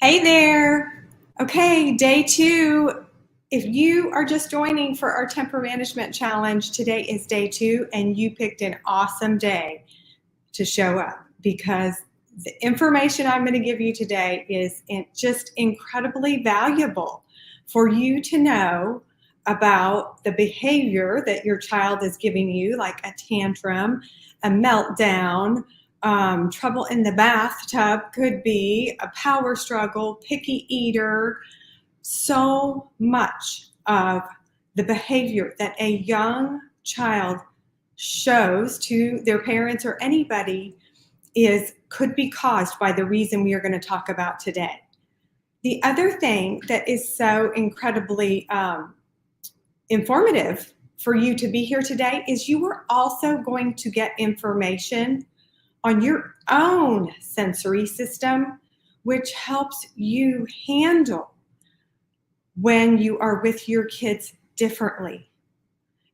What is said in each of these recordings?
Hey there. Okay, day 2. If you are just joining for our temper management challenge, today is day 2 and you picked an awesome day to show up because the information I'm going to give you today is just incredibly valuable for you to know about the behavior that your child is giving you, like a tantrum, a meltdown, trouble in the bathtub, could be a power struggle, picky eater. So much of the behavior that a young child shows to their parents or anybody could be caused by the reason we are going to talk about today. The other thing that is so incredibly informative for you to be here today is you are also going to get information on your own sensory system, which helps you handle when you are with your kids differently.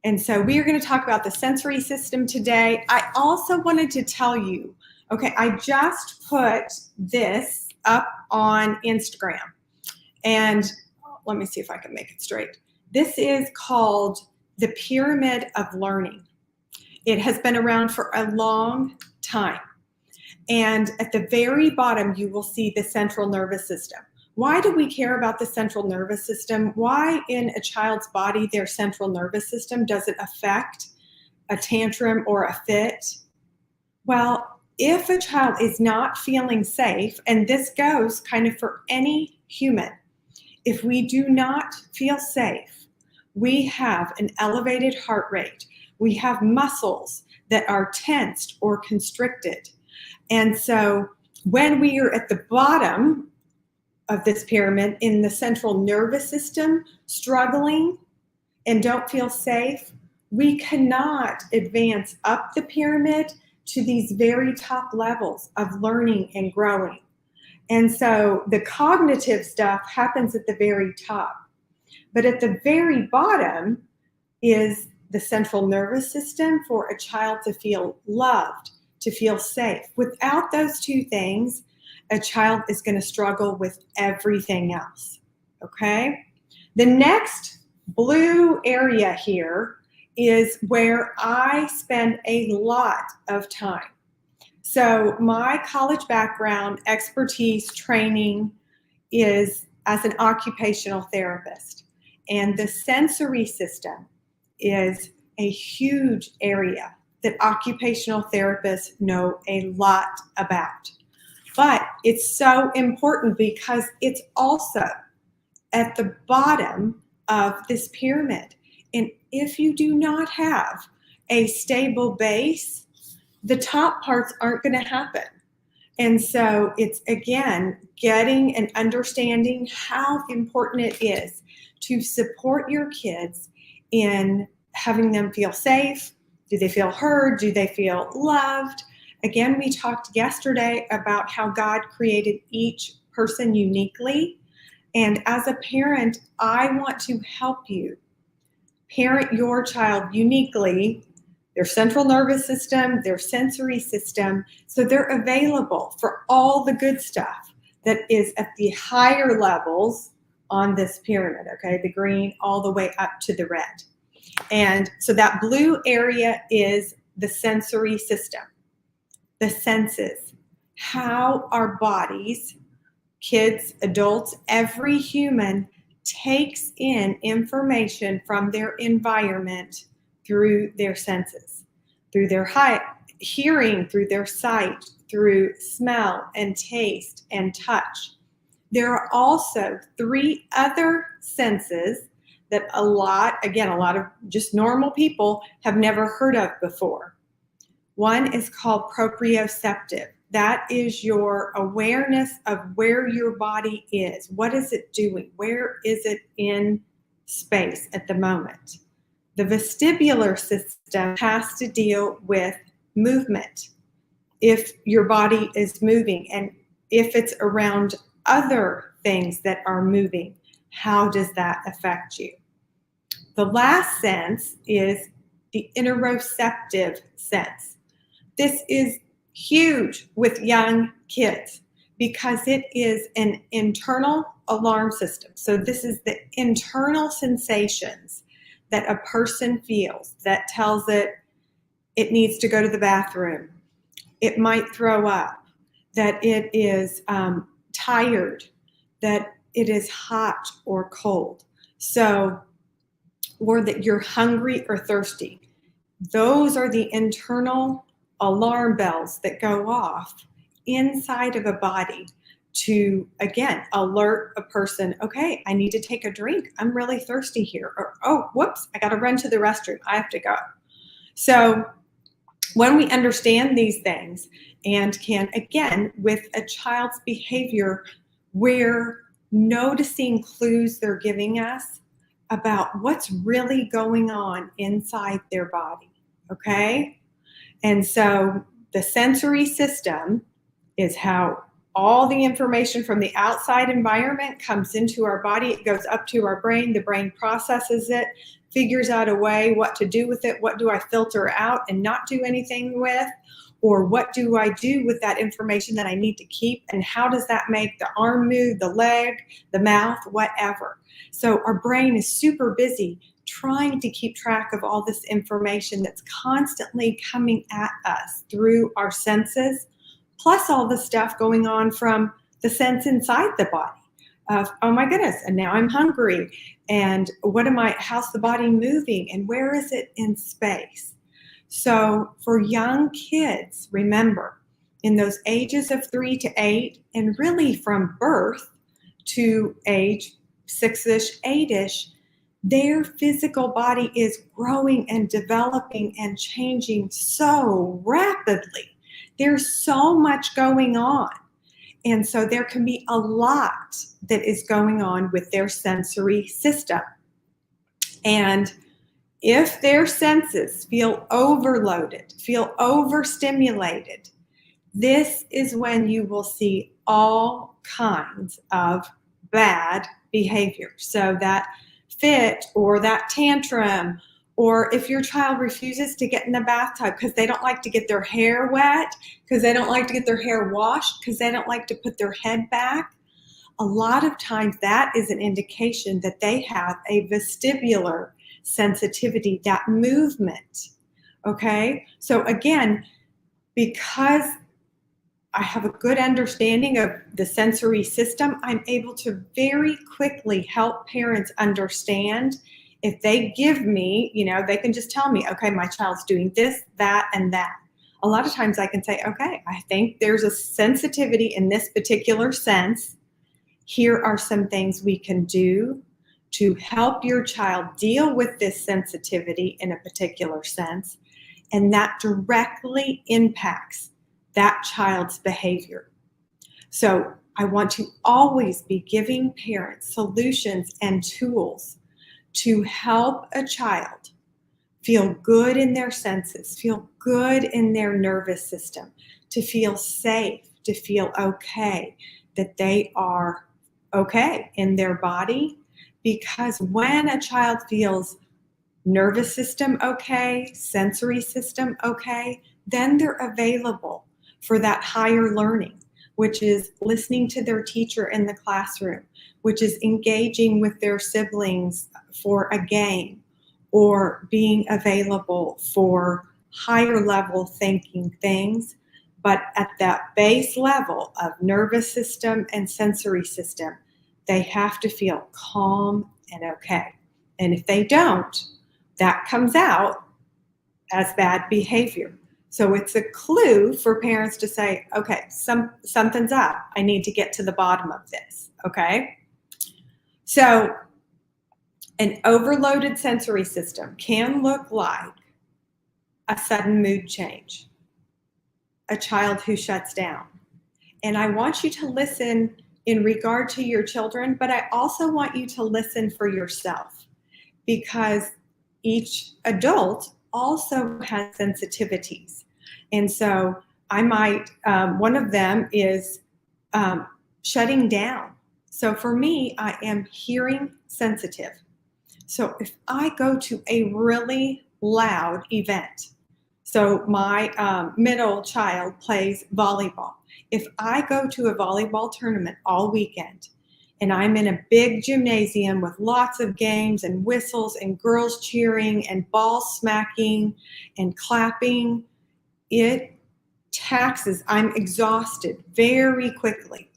And so we are going to talk about the sensory system today. I also wanted to tell you, okay, I just put this up on Instagram. And let me see if I can make it straight. This is called the Pyramid of Learning. It has been around for a long time. And at the very bottom, you will see the central nervous system. Why do we care about the central nervous system? Why in a child's body their central nervous system doesn't affect a tantrum or a fit? Well, if a child is not feeling safe, and this goes kind of for any human, if we do not feel safe, we have an elevated heart rate. We have muscles that are tensed or constricted. And so when we are at the bottom of this pyramid in the central nervous system, struggling and don't feel safe, we cannot advance up the pyramid to these very top levels of learning and growing. And so the cognitive stuff happens at the very top. But at the very bottom is the central nervous system for a child to feel loved, to feel safe. Without those two things, a child is going to struggle with everything else, okay? The next blue area here is where I spend a lot of time. So my college background, expertise, training is as an occupational therapist. And the sensory system is a huge area that occupational therapists know a lot about. But it's so important because it's also at the bottom of this pyramid. And if you do not have a stable base, the top parts aren't going to happen. And so it's, again, getting and understanding how important it is to support your kids in having them feel safe. Do they feel heard? Do they feel loved? Again, we talked yesterday about how God created each person uniquely. And as a parent, I want to help you parent your child uniquely, their central nervous system, their sensory system, so they're available for all the good stuff that is at the higher levels on this pyramid, okay? The green all the way up to the red. And so that blue area is the sensory system, the senses, how our bodies, kids, adults, every human takes in information from their environment through their senses, through their hearing, through their sight, through smell and taste and touch. There are also 3 other senses that a lot of just normal people have never heard of before. One is called proprioceptive. That is your awareness of where your body is. What is it doing? Where is it in space at the moment? The vestibular system has to deal with movement. If your body is moving and if it's around other things that are moving, how does that affect you? The last sense is the interoceptive sense. This is huge with young kids because it is an internal alarm system. So this is the internal sensations that a person feels that tells it it needs to go to the bathroom. It might throw up, that it is tired, that it is hot or cold. So, or that you're hungry or thirsty. Those are the internal alarm bells that go off inside of a body to, again, alert a person, okay, I need to take a drink. I'm really thirsty here. Or, oh, whoops, I got to run to the restroom. I have to go. So when we understand these things and can, again, with a child's behavior, we're noticing clues they're giving us about what's really going on inside their body, okay? And so the sensory system is how all the information from the outside environment comes into our body. It goes up to our brain. The brain processes it, figures out a way what to do with it. What do I filter out and not do anything with? Or what do I do with that information that I need to keep? And how does that make the arm move, the leg, the mouth, whatever? So our brain is super busy trying to keep track of all this information that's constantly coming at us through our senses, plus all the stuff going on from the sense inside the body of, oh my goodness, and now I'm hungry. And how's the body moving? And where is it in space? So for young kids, remember, in those ages of 3 to 8, and really from birth to age 6-ish, 8-ish, their physical body is growing and developing and changing so rapidly. There's so much going on. And so there can be a lot that is going on with their sensory system. And if their senses feel overloaded, feel overstimulated, this is when you will see all kinds of bad behavior. So that fit or that tantrum, or if your child refuses to get in the bathtub because they don't like to get their hair wet, because they don't like to get their hair washed, because they don't like to put their head back, a lot of times that is an indication that they have a vestibular sensitivity, that movement. Okay? So again, because I have a good understanding of the sensory system, I'm able to very quickly help parents understand. If they give me, they can just tell me, okay, my child's doing this, that, and that. A lot of times I can say, okay, I think there's a sensitivity in this particular sense. Here are some things we can do to help your child deal with this sensitivity in a particular sense, and that directly impacts that child's behavior. So I want to always be giving parents solutions and tools to help a child feel good in their senses, feel good in their nervous system, to feel safe, to feel okay, that they are okay in their body. Because when a child feels nervous system okay, sensory system okay, then they're available for that higher learning, which is listening to their teacher in the classroom, which is engaging with their siblings for a game, or being available for higher level thinking things. But at that base level of nervous system and sensory system, they have to feel calm and okay. And if they don't, that comes out as bad behavior. So it's a clue for parents to say, okay, something's up. I need to get to the bottom of this, okay? So an overloaded sensory system can look like a sudden mood change, a child who shuts down. And I want you to listen in regard to your children, but I also want you to listen for yourself, because each adult also has sensitivities. And so I might, one of them is shutting down. So for me, I am hearing sensitive. So if I go to a really loud event, so my middle child plays volleyball. If I go to a volleyball tournament all weekend and I'm in a big gymnasium with lots of games and whistles and girls cheering and balls smacking and clapping, it taxes, I'm exhausted very quickly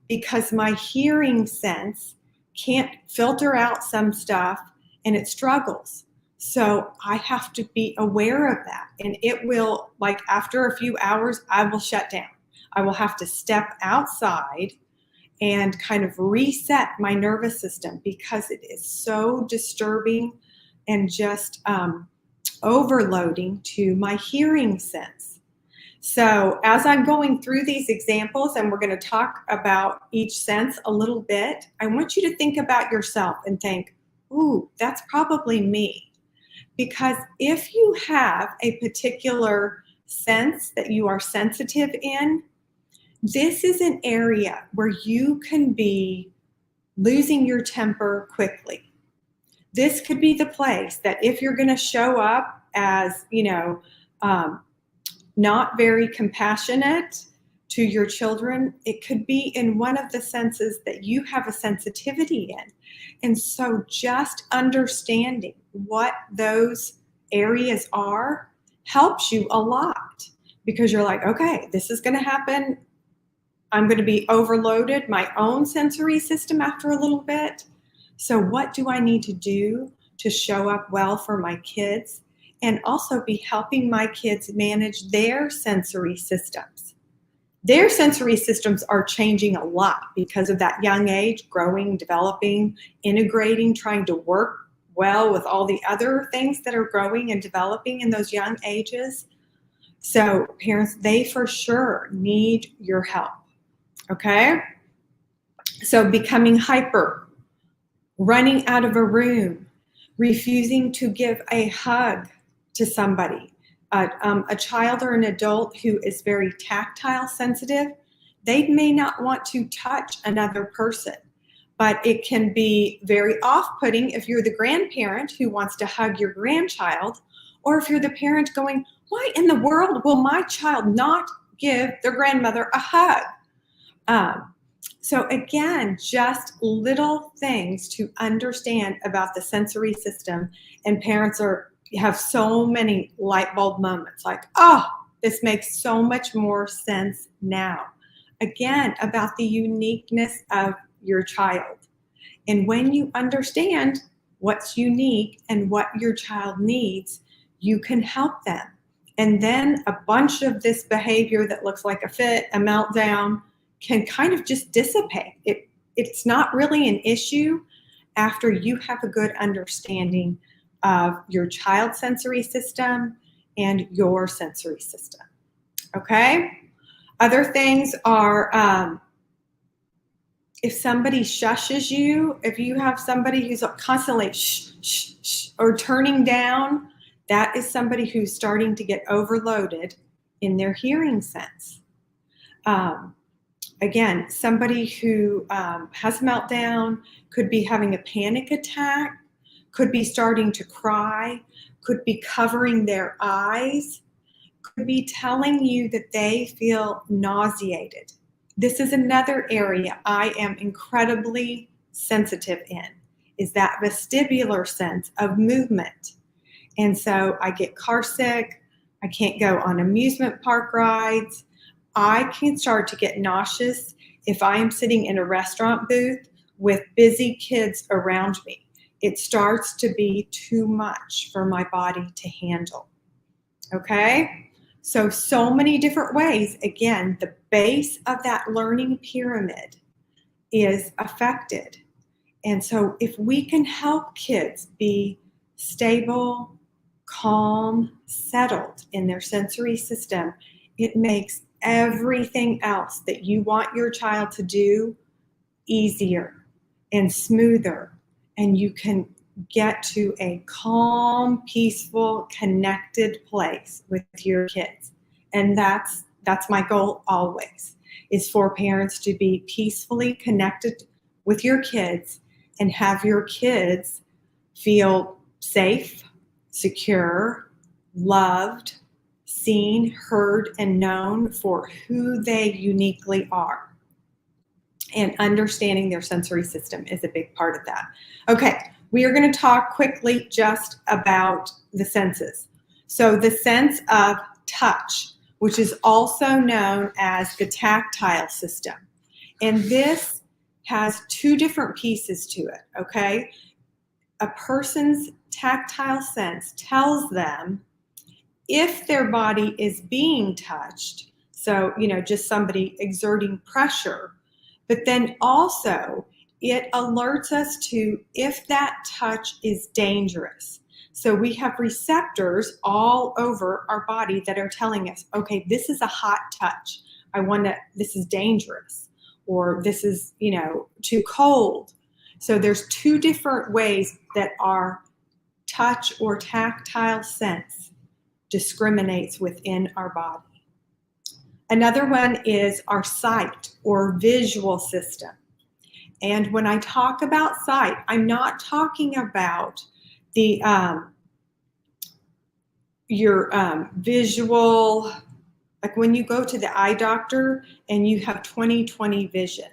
because my hearing sense can't filter out some stuff and it struggles. So I have to be aware of that. And it will, like after a few hours, I will shut down. I will have to step outside and kind of reset my nervous system because it is so disturbing and just overloading to my hearing sense. So as I'm going through these examples, and we're going to talk about each sense a little bit, I want you to think about yourself and think, ooh, that's probably me. Because if you have a particular sense that you are sensitive in, this is an area where you can be losing your temper quickly. This could be the place that if you're going to show up as, not very compassionate to your children, it could be in one of the senses that you have a sensitivity in. And so just understanding what those areas are helps you a lot because you're like, okay, this is going to happen. I'm going to be overloaded my own sensory system after a little bit. So what do I need to do to show up well for my kids and also be helping my kids manage their sensory systems? Their sensory systems are changing a lot because of that young age, growing, developing, integrating, trying to work well with all the other things that are growing and developing in those young ages. So parents, they for sure need your help, okay? So becoming hyper, running out of a room, refusing to give a hug to somebody. A child or an adult who is very tactile sensitive, they may not want to touch another person, but it can be very off-putting if you're the grandparent who wants to hug your grandchild, or if you're the parent going, why in the world will my child not give their grandmother a hug? So again, just little things to understand about the sensory system, and parents have so many light bulb moments like, oh, this makes so much more sense now. Again, about the uniqueness of your child. And when you understand what's unique and what your child needs, you can help them. And then a bunch of this behavior that looks like a fit, a meltdown, can kind of just dissipate. It's not really an issue after you have a good understanding of your child's sensory system and your sensory system. Okay? Other things are if somebody shushes you, if you have somebody who's constantly shh, shh, shh, or turning down, that is somebody who's starting to get overloaded in their hearing sense. Again, somebody who has a meltdown could be having a panic attack, could be starting to cry, could be covering their eyes, could be telling you that they feel nauseated. This is another area I am incredibly sensitive in, is that vestibular sense of movement. And so I get car sick, I can't go on amusement park rides, I can start to get nauseous if I am sitting in a restaurant booth with busy kids around me. It starts to be too much for my body to handle. Okay? So many different ways. Again, the base of that learning pyramid is affected. And so if we can help kids be stable, calm, settled in their sensory system, it makes everything else that you want your child to do easier and smoother, and you can get to a calm, peaceful, connected place with your kids. And that's my goal always, is for parents to be peacefully connected with your kids and have your kids feel safe, secure, loved, seen, heard, and known for who they uniquely are. And understanding their sensory system is a big part of that. Okay, we are going to talk quickly just about the senses. So the sense of touch, which is also known as the tactile system. And this has two different pieces to it, okay? A person's tactile sense tells them if their body is being touched, so, just somebody exerting pressure, but then also it alerts us to if that touch is dangerous. So we have receptors all over our body that are telling us, okay, this is a hot touch. This is dangerous, or this is, too cold. So there's two different ways that our touch or tactile sense discriminates within our body. Another one is our sight or visual system. And when I talk about sight, I'm not talking about the your visual, like when you go to the eye doctor and you have 20/20 vision.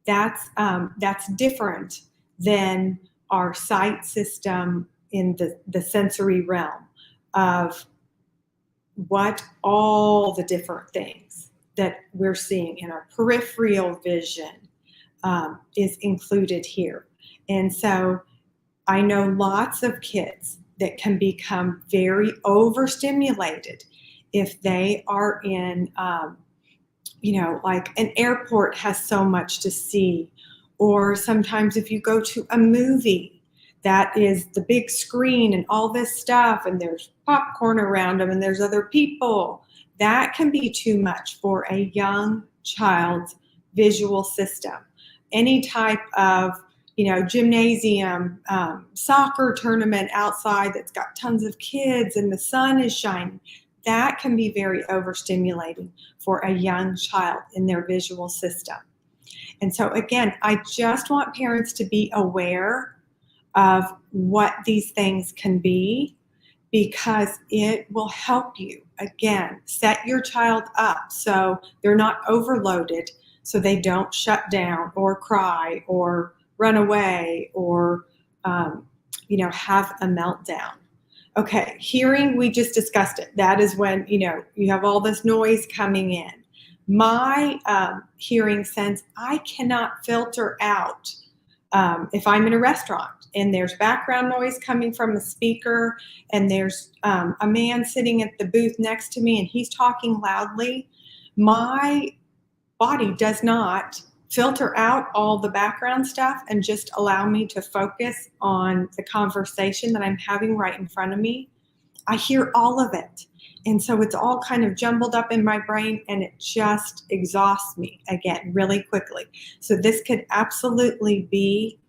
That's different than our sight system in the sensory realm of what all the different things that we're seeing in our peripheral vision is included here. And so I know lots of kids that can become very overstimulated if they are in, like an airport has so much to see, or sometimes if you go to a movie, that is the big screen and all this stuff, and there's popcorn around them and there's other people. That can be too much for a young child's visual system. Any type of, gymnasium, soccer tournament outside that's got tons of kids and the sun is shining, that can be very overstimulating for a young child in their visual system. And so again, I just want parents to be aware of what these things can be, because it will help you, again, set your child up so they're not overloaded, so they don't shut down or cry or run away or, have a meltdown. Okay, hearing, we just discussed it. That is when, you have all this noise coming in. My hearing sense, I cannot filter out if I'm in a restaurant and there's background noise coming from a speaker and there's a man sitting at the booth next to me and he's talking loudly, my body does not filter out all the background stuff and just allow me to focus on the conversation that I'm having right in front of me. I hear all of it. And so it's all kind of jumbled up in my brain and it just exhausts me again really quickly. So this could absolutely be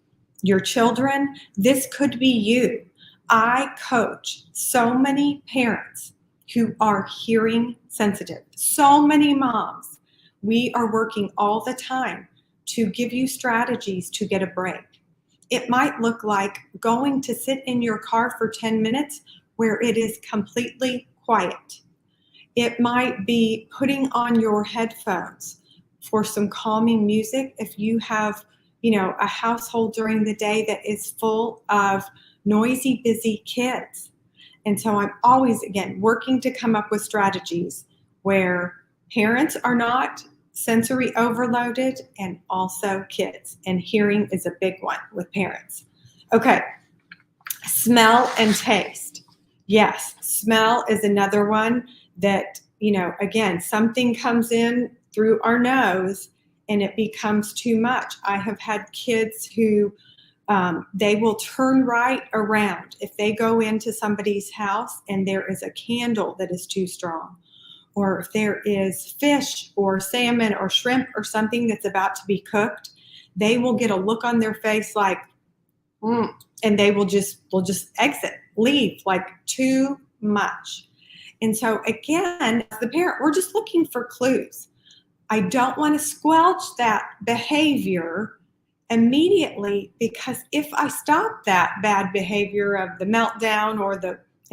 your children. This could be you. I coach so many parents who are hearing sensitive, so many moms. We are working all the time to give you strategies to get a break. It might look like going to sit in your car for 10 minutes where it is completely quiet. It might be putting on your headphones for some calming music if you have, a household during the day that is full of noisy, busy kids. And so I'm always, again, working to come up with strategies where parents are not sensory overloaded and also kids. And hearing is a big one with parents. Okay, smell and taste. Yes, smell is another one that, again, something comes in through our nose and it becomes too much. I have had kids who they will turn right around if they go into somebody's house and there is a candle that is too strong, or if there is fish or salmon or shrimp or something that's about to be cooked, they will get a look on their face like, and they will just exit, leave, like too much. And so again, as the parent, we're just looking for clues. I don't want to squelch that behavior immediately, because if I stop that bad behavior of the meltdown or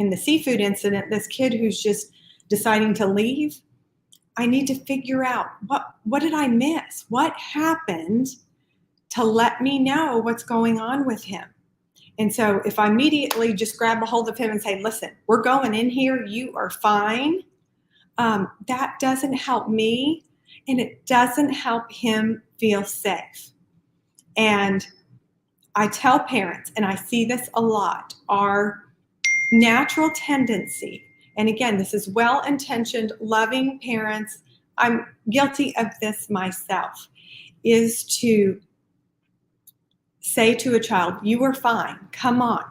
in the seafood incident, this kid who's just deciding to leave, I need to figure out what did I miss? What happened to let me know what's going on with him? And so if I immediately just grab a hold of him and say, listen, we're going in here, you are fine, that doesn't help me, and it doesn't help him feel safe. And I tell parents, and I see this a lot, our natural tendency, and again, this is well-intentioned, loving parents, I'm guilty of this myself, is to say to a child, you are fine, come on.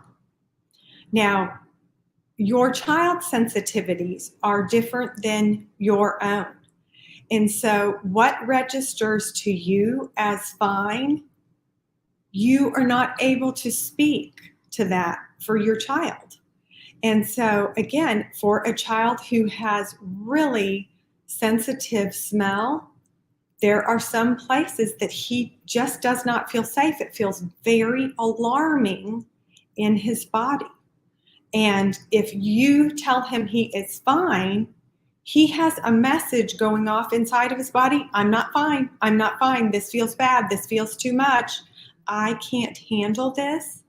Now, your child's sensitivities are different than your own. And so what registers to you as fine, you are not able to speak to that for your child. And so again, for a child who has really sensitive smell, there are some places that he just does not feel safe. It feels very alarming in his body. And if you tell him he is fine, he has a message going off inside of his body. I'm not fine. I'm not fine. This feels bad. This feels too much. I can't handle this.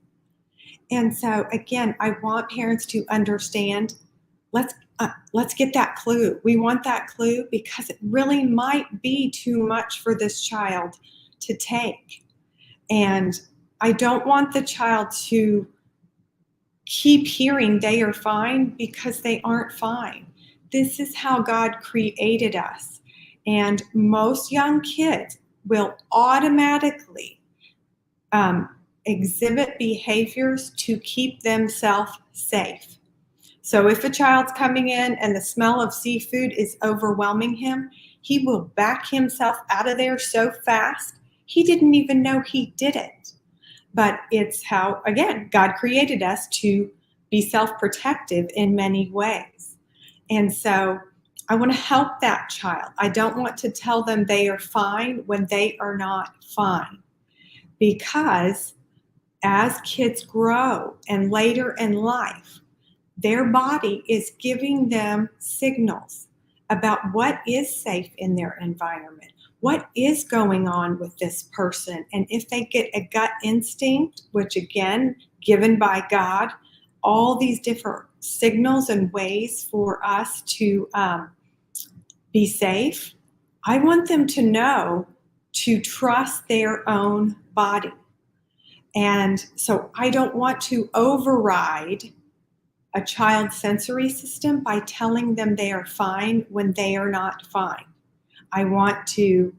And so again, I want parents to understand, let's get that clue. We want that clue because it really might be too much for this child to take. And I don't want the child to keep hearing they are fine because they aren't fine. This is how God created us. And most young kids will automatically exhibit behaviors to keep themselves safe. So if a child's coming in and the smell of seafood is overwhelming him, he will back himself out of there so fast, he didn't even know he did it. But it's how, again, God created us to be self-protective in many ways. And so I want to help that child. I don't want to tell them they are fine when they are not fine. Because as kids grow and later in life, their body is giving them signals about what is safe in their environment, what is going on with this person. And if they get a gut instinct, which again, given by God, all these different signals and ways for us to be safe, I want them to know to trust their own body. And so I don't want to override a child's sensory system by telling them they are fine when they are not fine. I want to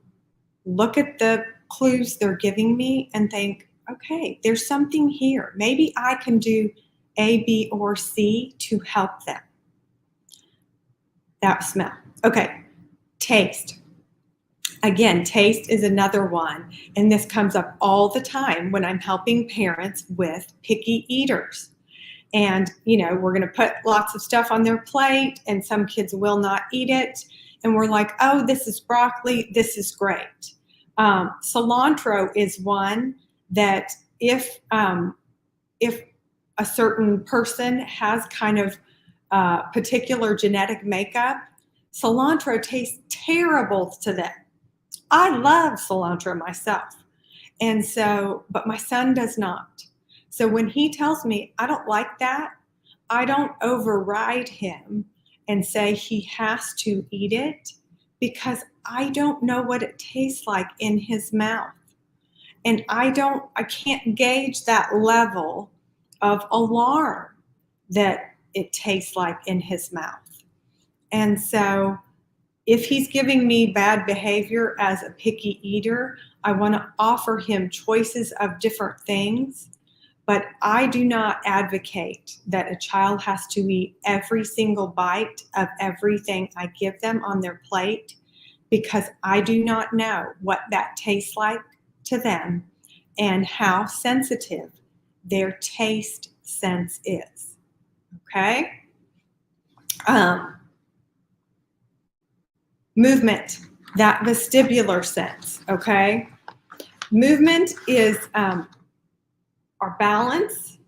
look at the clues they're giving me and think, okay, there's something here. Maybe I can do A, B, or C to help them. That smell. Okay, taste. Again, taste is another one, and this comes up all the time when I'm helping parents with picky eaters. And, we're going to put lots of stuff on their plate, and some kids will not eat it. And we're like, oh, this is broccoli. This is great. Cilantro is one that if a certain person has kind of particular genetic makeup, cilantro tastes terrible to them. I love cilantro myself. And so, but my son does not. So when he tells me, I don't like that, I don't override him and say he has to eat it because I don't know what it tastes like in his mouth. And I can't gauge that level of alarm that it tastes like in his mouth. And so if he's giving me bad behavior as a picky eater, I want to offer him choices of different things, but I do not advocate that a child has to eat every single bite of everything I give them on their plate because I do not know what that tastes like to them and how sensitive their taste sense is. Okay? Movement, that vestibular sense, okay? Movement is our balance,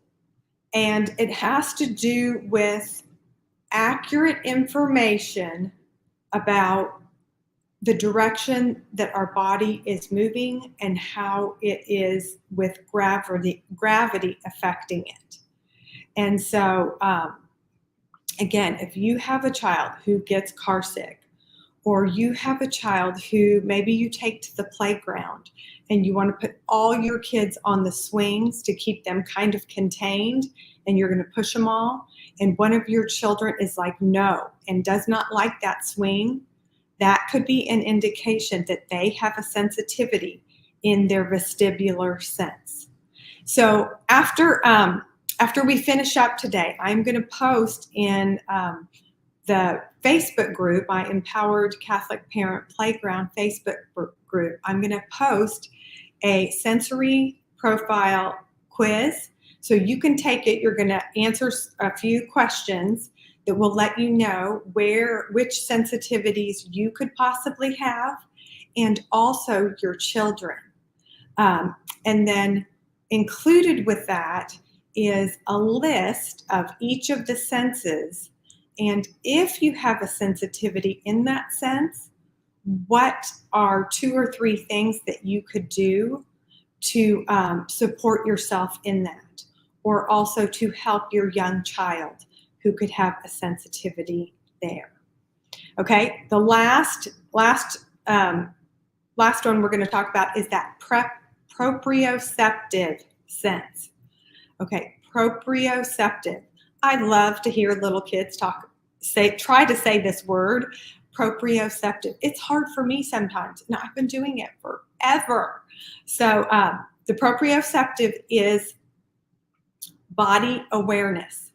and it has to do with accurate information about the direction that our body is moving and how it is with gravity affecting it. And so, again, if you have a child who gets car sick, or you have a child who maybe you take to the playground and you want to put all your kids on the swings to keep them kind of contained, and you're going to push them all, and one of your children is like, no, and does not like that swing, that could be an indication that they have a sensitivity in their vestibular sense. So after we finish up today, I'm going to post in the Facebook group, my Empowered Catholic Parent Playground Facebook group, I'm going to post a sensory profile quiz. So you can take it. You're going to answer a few questions that will let you know which sensitivities you could possibly have, and also your children. And then included with that is a list of each of the senses. And if you have a sensitivity in that sense, what are 2 or 3 things that you could do to support yourself in that, or also to help your young child who could have a sensitivity there. Okay, the last one we're going to talk about is that proprioceptive sense. Okay, proprioceptive. I love to hear little kids try to say this word, proprioceptive. It's hard for me sometimes, and I've been doing it forever. So the proprioceptive is body awareness.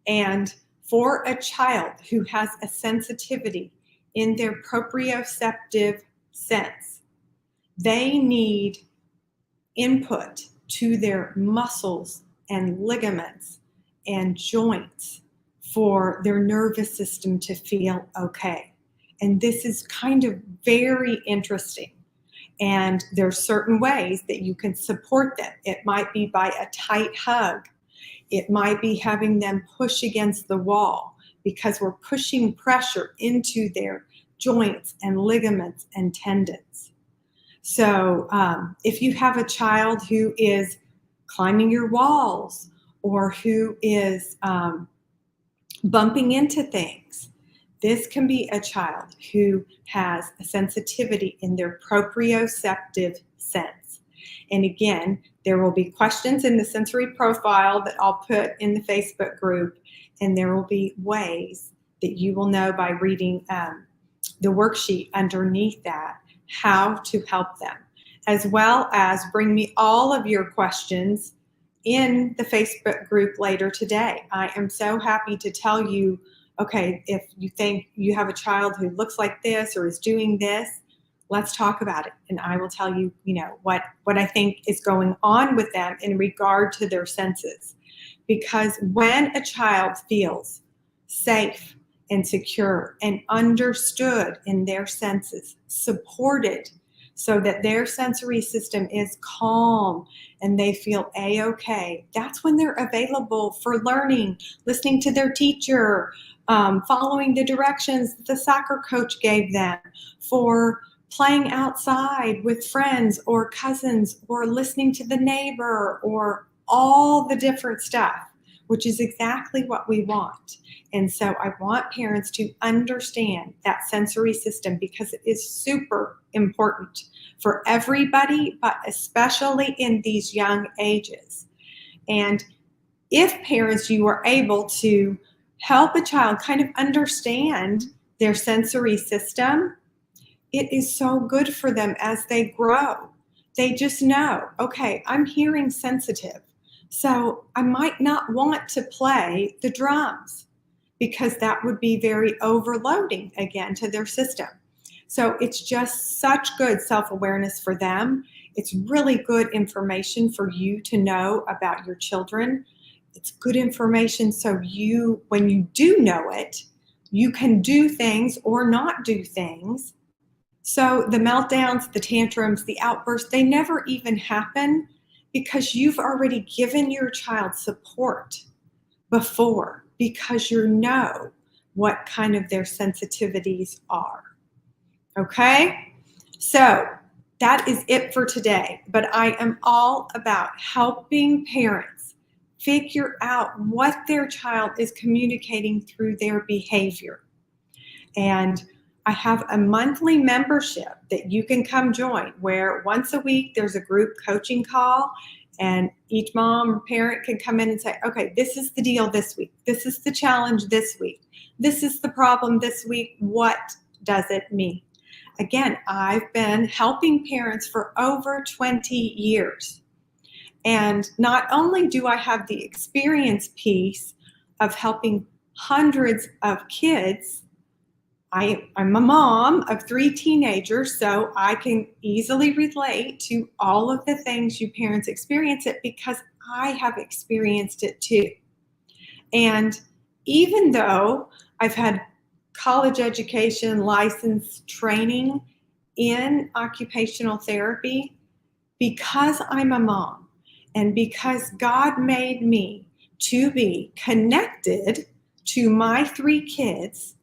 And for a child who has a sensitivity in their proprioceptive sense, they need input to their muscles and ligaments and joints for their nervous system to feel okay. And this is kind of very interesting. And there's certain ways that you can support them. It might be by a tight hug. It might be having them push against the wall, because we're pushing pressure into their joints and ligaments and tendons. So if you have a child who is climbing your walls, or who is bumping into things, this can be a child who has a sensitivity in their proprioceptive sense. And again, there will be questions in the sensory profile that I'll put in the Facebook group, and there will be ways that you will know by reading the worksheet underneath that how to help them, as well as bring me all of your questions in the Facebook group later today. I am so happy to tell you, okay, if you think you have a child who looks like this or is doing this, let's talk about it. And I will tell you, what I think is going on with them in regard to their senses. Because when a child feels safe and secure and understood in their senses, supported, so that their sensory system is calm and they feel A-okay, that's when they're available for learning, listening to their teacher, following the directions that the soccer coach gave them, for playing outside with friends or cousins, or listening to the neighbor, or all the different stuff, which is exactly what we want. And so I want parents to understand that sensory system, because it is super important for everybody, but especially in these young ages. And if parents, you are able to help a child kind of understand their sensory system, it is so good for them as they grow. They just know, okay, I'm hearing sensitive, so I might not want to play the drums, because that would be very overloading again to their system. So it's just such good self-awareness for them. It's really good information for you to know about your children. It's good information so when you do know it, you can do things or not do things. So the meltdowns, the tantrums, the outbursts, they never even happen, because you've already given your child support before, because you know what kind of their sensitivities are. Okay? So that is it for today. But I am all about helping parents figure out what their child is communicating through their behavior. And I have a monthly membership that you can come join, where once a week there's a group coaching call, and each mom or parent can come in and say, okay, this is the deal this week. This is the challenge this week. This is the problem this week. What does it mean? Again, I've been helping parents for over 20 years. And not only do I have the experience piece of helping hundreds of kids, I'm a mom of 3 teenagers, so I can easily relate to all of the things you parents experience it, because I have experienced it too. And even though I've had college education, license training in occupational therapy, because I'm a mom and because God made me to be connected to my 3 kids,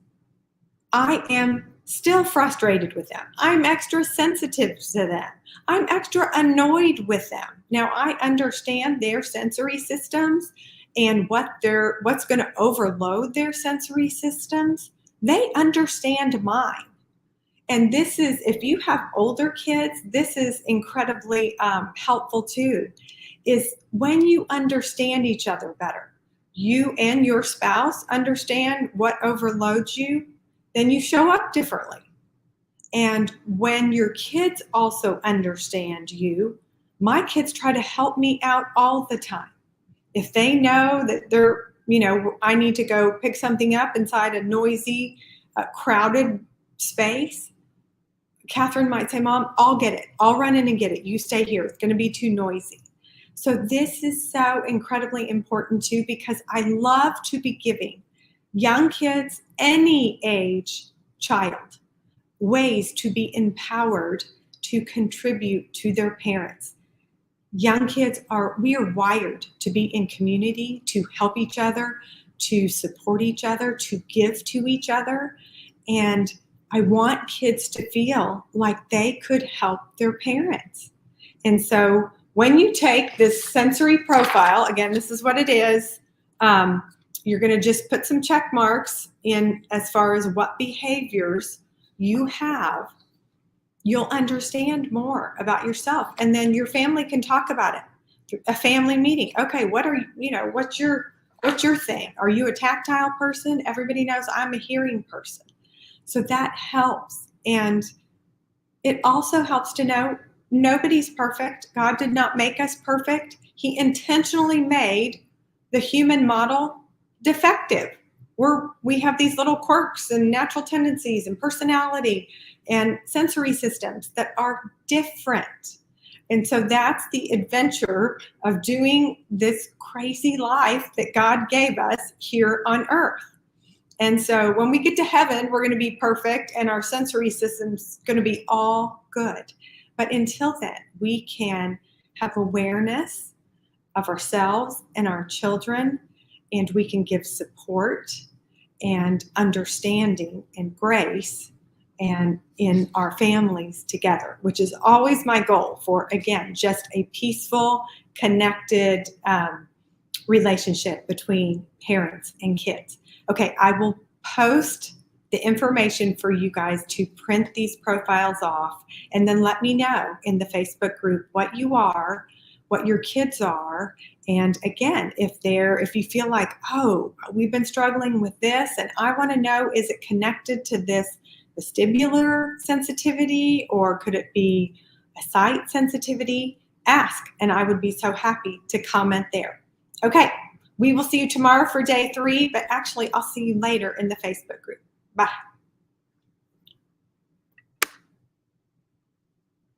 I am still frustrated with them. I'm extra sensitive to them. I'm extra annoyed with them. Now, I understand their sensory systems and what's going to overload their sensory systems. They understand mine. And this is, if you have older kids, this is incredibly helpful too, is when you understand each other better. You and your spouse understand what overloads you, then you show up differently. And when your kids also understand you, my kids try to help me out all the time. If they know that I need to go pick something up inside a noisy, crowded space, Catherine might say, Mom, I'll get it. I'll run in and get it. You stay here. It's going to be too noisy. So this is so incredibly important too, because I love to be giving young kids, any age child, ways to be empowered to contribute to their parents. Young kids we are wired to be in community, to help each other, to support each other, to give to each other. And I want kids to feel like they could help their parents. And so when you take this sensory profile, again, this is what it is. You're going to just put some check marks in as far as what behaviors you have. You'll understand more about yourself, and then your family can talk about it. A family meeting. Okay, what's your thing? Are you a tactile person? Everybody knows I'm a hearing person. So that helps. And it also helps to know nobody's perfect. God did not make us perfect. He intentionally made the human model defective. We have these little quirks and natural tendencies and personality and sensory systems that are different. And so that's the adventure of doing this crazy life that God gave us here on earth. And so when we get to heaven, we're going to be perfect and our sensory system's going to be all good. But until then, we can have awareness of ourselves and our children, and we can give support and understanding and grace and in our families together, which is always my goal for, again, just a peaceful, connected relationship between parents and kids. Okay, I will post the information for you guys to print these profiles off, and then let me know in the Facebook group what you are, what your kids are. And again, if you feel like, oh, we've been struggling with this, and I want to know, is it connected to this vestibular sensitivity, or could it be a sight sensitivity? Ask, and I would be so happy to comment there. Okay, we will see you tomorrow for day 3, but actually I'll see you later in the Facebook group. Bye.